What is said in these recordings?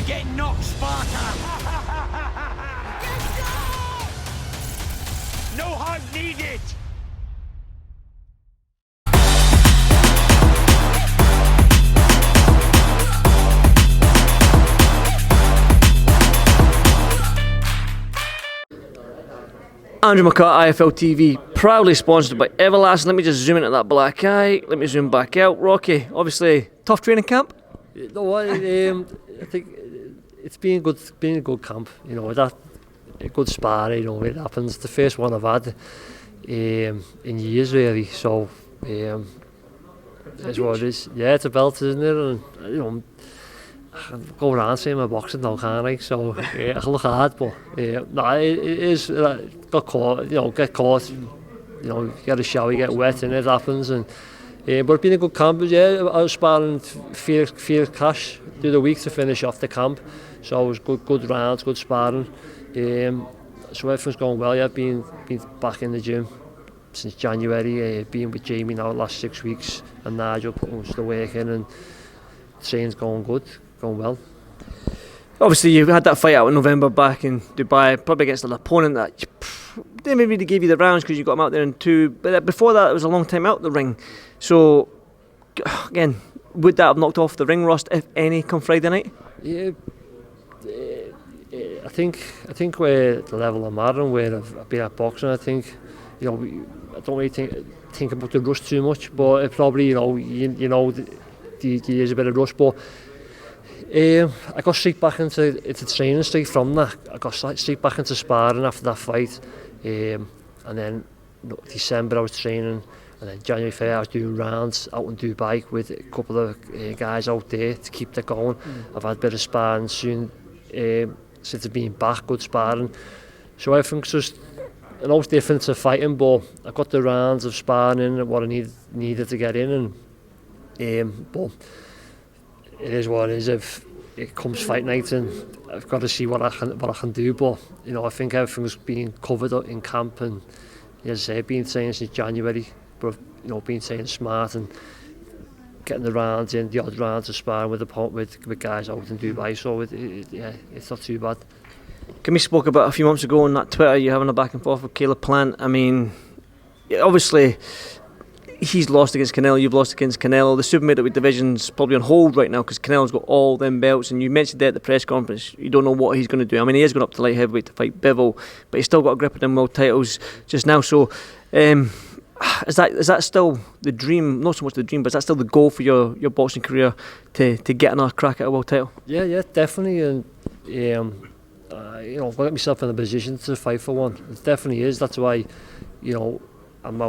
Get knocked, Sparta! No hug needed! Andrew McCART, IFL TV, proudly sponsored by Everlast. Let me just zoom into that black eye. Let me zoom back out. Rocky, obviously, tough training camp? No, I think it's been a good camp. You know, that a good sparring. You know, it happens. It's the first one I've had in years, really. So, that's what it is. Yeah, it's a belt, isn't it? And you know, I can go around saying my boxing now, can't I? So yeah, I can look hard, but no, it is. Got caught. You know, get caught. You know, you get a shower, you get wet, and it happens. And but it's been a good camp. Yeah, I was sparring Fear Cash through the week to finish off the camp. So it was good rounds, good sparring. So everything's going well. Yeah, been back in the gym since January. Been with Jamie now the last 6 weeks, and Nigel putting most of the work in, and training's going good, going well. Obviously, you had that fight out in November back in Dubai, probably against an opponent that didn't really give you the rounds because you got him out there in 2. But before that, it was a long time out the ring. So, again, would that have knocked off the ring rust, if any, come Friday night? Yeah, I think where the level I'm at and where I've been at boxing, I think, you know, I don't really think about the rush too much, but it probably, you know, there's a bit of rush, but I got straight back into training straight from that. I got straight back into sparring after that fight, and then December I was training, and then January, February I was doing rounds out in Dubai with a couple of guys out there to keep that going. I've had a bit of sparring soon since I've been back, good sparring. So everything's just, I know it's different to fighting, but I've got the rounds of sparring in, what I needed to get in, and but it is what it is. If it comes fight night, and I've got to see what I can do. But you know, I think everything's been covered in camp, and as I say, been training since January. But you know, been training smart and getting the rounds in, the odd rounds of sparring with guys out in Dubai. So yeah, it's not too bad. Kimmy spoke about a few months ago on that Twitter, you having a back and forth with Caleb Plant. I mean, obviously, he's lost against Canelo, you've lost against Canelo. The super middleweight division's probably on hold right now because Canelo's got all them belts, and you mentioned there at the press conference, you don't know what he's going to do. I mean, he is going up to light heavyweight to fight Bivol, but he's still got a grip of them world titles just now. So, is that still the dream? Not so much the dream, but is that still the goal for your boxing career to get another crack at a world title? Yeah, definitely, and you know, I've got myself in a position to fight for one. It definitely is. That's why, you know, I'm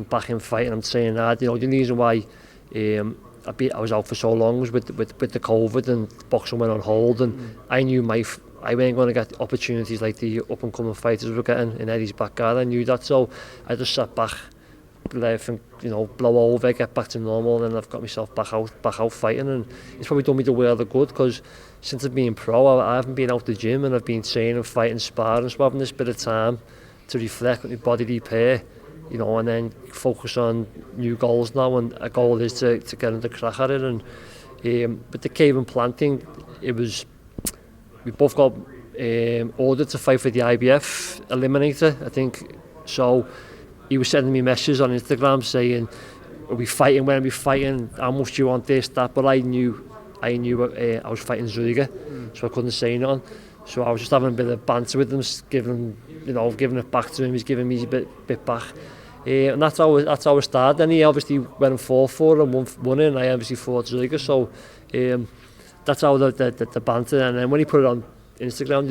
back in fighting. I'm training hard. You know, the reason why I was out for so long was with the COVID and boxing went on hold, and I knew I weren't going to get opportunities like the up and coming fighters were getting in Eddie's backyard. I knew that, so I just sat back, let everything, you know, blow over, get back to normal, and I've got myself back out fighting, and it's probably done me the world of good because since I've been pro, I haven't been out the gym, and I've been training, fighting, sparring, so having this bit of time to reflect, let my body repair, you know, and then focus on new goals now, and a goal is to get into crack at it. And with the Caleb Plant thing, we both got ordered to fight for the IBF eliminator, I think. So he was sending me messages on Instagram saying, are we fighting, when are we fighting, how much do you want this, that, but I knew I was fighting Zuriga, so I couldn't say nothing. So I was just having a bit of banter with him, giving it back to him. He's giving me a bit back, and that's how it started. Then he obviously went and fought for and won it, and I obviously fought Zuriga. So that's how the banter. And then when he put it on Instagram,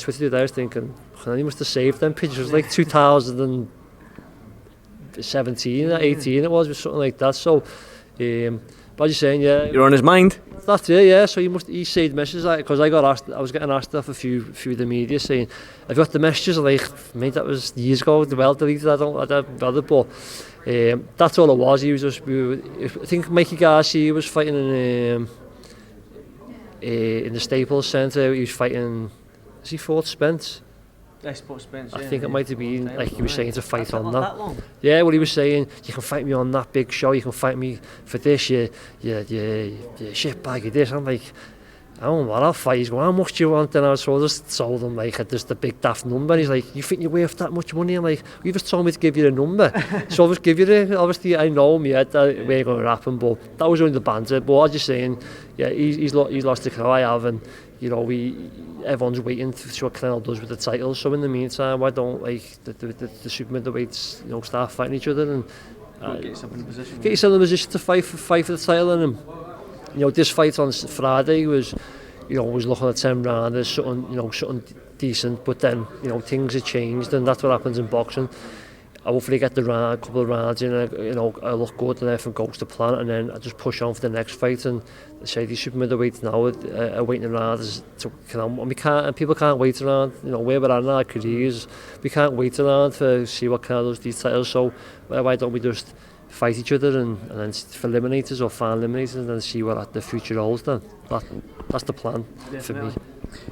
Twitter, I was thinking, he must have saved them pictures. It was like 2017, 18, it was something like that. So, but as you're saying, yeah, you're on his mind. That's it, yeah. So he saved messages, because I was getting asked off a few of the media saying, I've got the messages. I'm like, mate, that was years ago. Well deleted. I don't bother. But that's all it was. He was just. I think Mikey Garcia was fighting in the Staples Centre. He was fighting. Has he fought Spence? I suppose Spence. I think it might have been like he was saying to fight on that. That long? Yeah, well, he was saying you can fight me on that big show. You can fight me for this. You shit bag of this. I'm like, I don't know what I'll fight. He's going, how much do you want? And I just told him, like, just a big daft number. He's like, you think you're worth that much money? I'm like, you just told me to give you a number. So I'll just give you it. Obviously, I know him yet, that we're going to happen, but that was only the banter. But I'm just saying, yeah, he's lost the Canelo, I have, and, you know, everyone's waiting to see what Canelo does with the title. So in the meantime, why don't, like, the super middleweights, you know, start fighting each other and get yourself in a position. Get yourself in a position to fight for the title. And, you know, this fight on Friday was, you know, was looking at 10 rounders, something decent, but then, you know, things have changed, and that's what happens in boxing. I hopefully get a couple of rounds in, you know, I look good and everything goes to plan, and then I just push on for the next fight. And I say these super middleweights now are waiting around and people can't wait around, you know, where we're at in our careers, we can't wait around to see what Canelo does these titles. So why don't we just fight each other and then for eliminators or fan eliminators, and then see what the future holds then. That's the plan. Definitely. For me.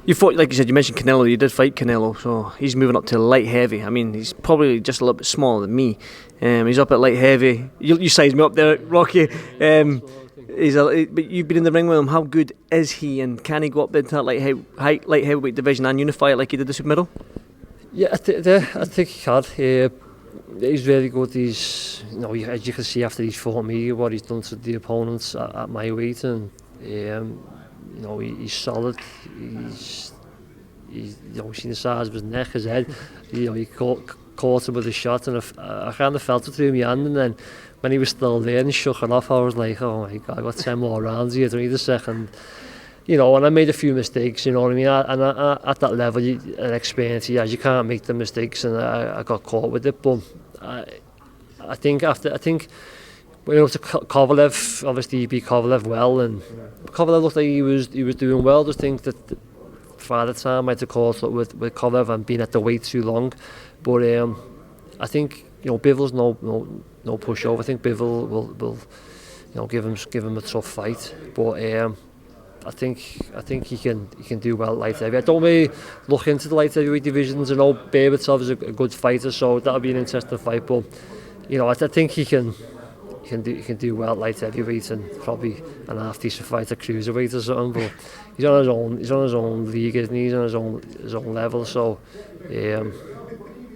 You fought, like you said, you mentioned Canelo, you did fight Canelo, so he's moving up to light heavy. I mean, he's probably just a little bit smaller than me. He's up at light heavy. You sized me up there, Rocky. But you've been in the ring with him. How good is he, and can he go up into that light heavyweight division and unify it like he did the super middle? Yeah, I think he can. He's really good. He's, you know, as you can see after he's fought me, what he's done to the opponents at my weight, and you know, he's solid. He's you know, seen the size of his neck, his head. You know, he caught him with a shot, and I kind of felt it through my hand. And then when he was still there and he shook it off, I was like, oh my God, I got 10 more rounds here. Don't need a second. You know, and I made a few mistakes, you know what I mean? And at that level, an experience, you can't make the mistakes, and I got caught with it. But I think when it was to Kovalev, obviously he beat Kovalev well, and Kovalev looked like he was doing well. I just think that Father Time might have caught up with Kovalev and been at the weight too long. But I think, you know, Bivol's no pushover. I think Bivol will you know, give him a tough fight. But I think he can do well at light heavy. I don't really look into the light heavyweight divisions. I know Berbatov is a good fighter, so that'll be an interesting fight. But you know, I think he can do well at light heavyweight, and probably an half decent fight at cruiserweight or something. But he's on his own league, isn't he? He's on his own level. So,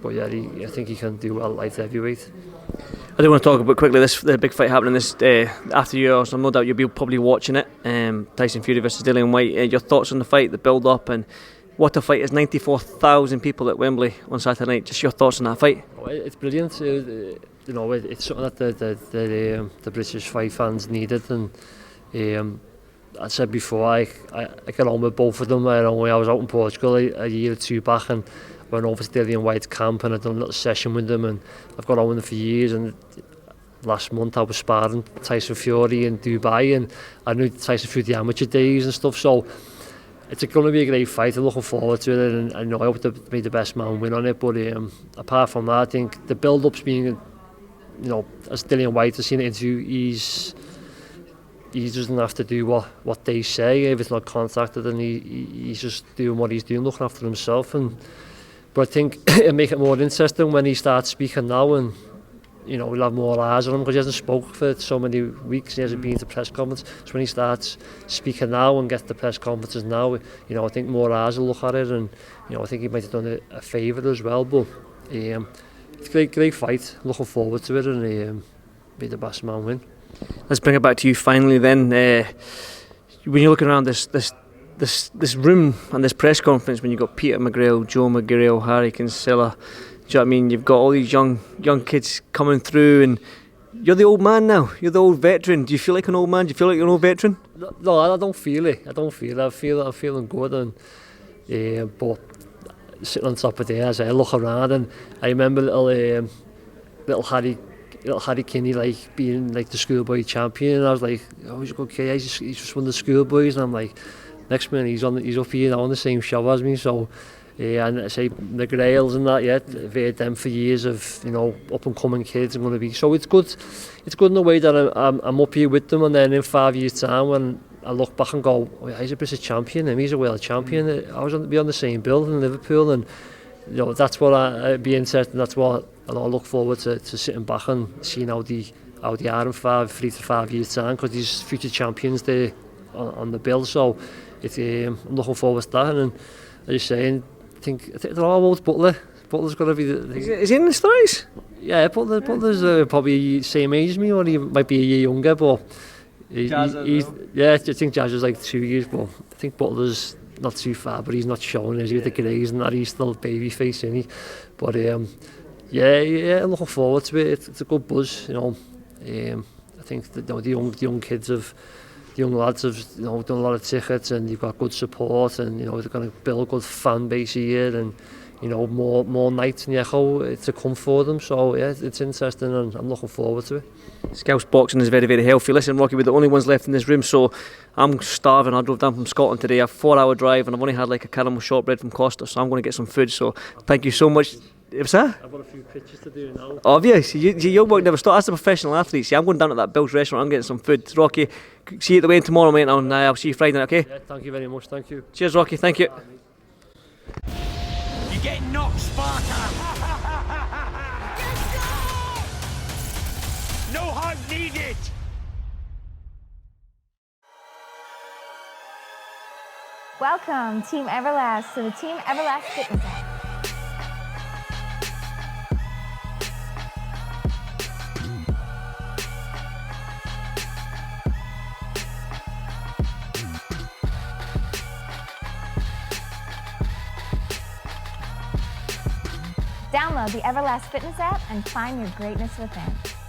but yeah, I think he can do well at light heavyweight. I do want to talk about quickly the big fight happening this after you, so no doubt you'll be probably watching it. Tyson Fury versus Dillian Whyte. Your thoughts on the fight, the build up, and what a fight is. 94,000 people at Wembley on Saturday night. Just your thoughts on that fight. Oh, it's brilliant. You know, it's something that the British fight fans needed, and I said before, I got on with both of them. I was out in Portugal a year or two back, and went over to Dillian Whyte's camp, and I'd done a little session with them, and I've got on with them for years. And last month I was sparring Tyson Fury in Dubai, and I knew Tyson Fury the amateur days and stuff, so it's going to be a great fight. I'm looking forward to it, and I know I hope to be the best man win on it. But apart from that, I think the build-up's been, you know, as Dillian Whyte has seen it into, he doesn't have to do what they say if it's not contacted, and he's just doing what he's doing, looking after himself. But I think it'll make it more interesting when he starts speaking now, and you know, we'll have more eyes on him because he hasn't spoken for so many weeks. He hasn't been to press conference. So when he starts speaking now and gets the press conferences now, you know, I think more eyes will look at it, and you know, I think he might have done a favour as well. But it's a great fight. Looking forward to it, and be the best man win. Let's bring it back to you finally then. When you're looking around this room and this press conference, when you've got Peter McGrail, Joe McGrail, Harry Kinsella, do you know what I mean? You've got all these young kids coming through, and you're the old man now. You're the old veteran. Do you feel like an old man? Do you feel like you're an old veteran? No, I don't feel it. I feel I'm feeling good, and but sitting on top of there, as I look around, and I remember little Harry Kinney like being like the schoolboy champion, and I was like, oh, he's okay. He's just won the schoolboys, and I'm like, next minute he's up here now on the same show as me. So and I say McGrails and that, I've heard them for years of, you know, up and coming kids I'm going to be. So it's good in a way that I'm up here with them, and then in 5 years time when I look back and go, oh yeah, he's a British champion and he's a world champion. I was be on the same bill in Liverpool, and you know, that's what I'd be interested in. That's what I look forward to sitting back and seeing how they are in 3 to 5 years time, because these future champions, they're on the bill. So I'm looking forward to that. And as you're saying, I think they're all about Butler. Butler's got to be Is he in his 30s? Yeah, Butler's probably same age as me, or he might be a year younger, but I think Jazz is like 2 years, but I think Butler's not too far, but he's not showing as with the greys and that. He's still baby face, isn't he? But I'm looking forward to it. It's a good buzz, you know. I think that, you know, the young lads have, you know, done a lot of tickets, and you've got good support, and you know they're going to build a good fan base here, and you know more nights in the Echo to come for them. So yeah, it's interesting, and I'm looking forward to it. Scouse boxing is very, very healthy. Listen, Rocky, we're the only ones left in this room, so I'm starving. I drove down from Scotland today, a 4-hour drive, and I've only had like a caramel shortbread from Costa, so I'm going to get some food. So thank you so much. What's that? I've got a few pictures to do now. Obvious, your work never stops. That's a professional athlete. See, I'm going down to that Bill's restaurant. I'm getting some food. Rocky, see you at the weigh-in tomorrow, mate, and I'll see you Friday night, okay? Yeah, thank you very much. Thank you. Cheers, Rocky. Thank you. You get knocked, Sparta. No hug needed. Welcome, Team Everlast, to the Team Everlast Fitness app. Download the Everlast Fitness app and find your greatness within.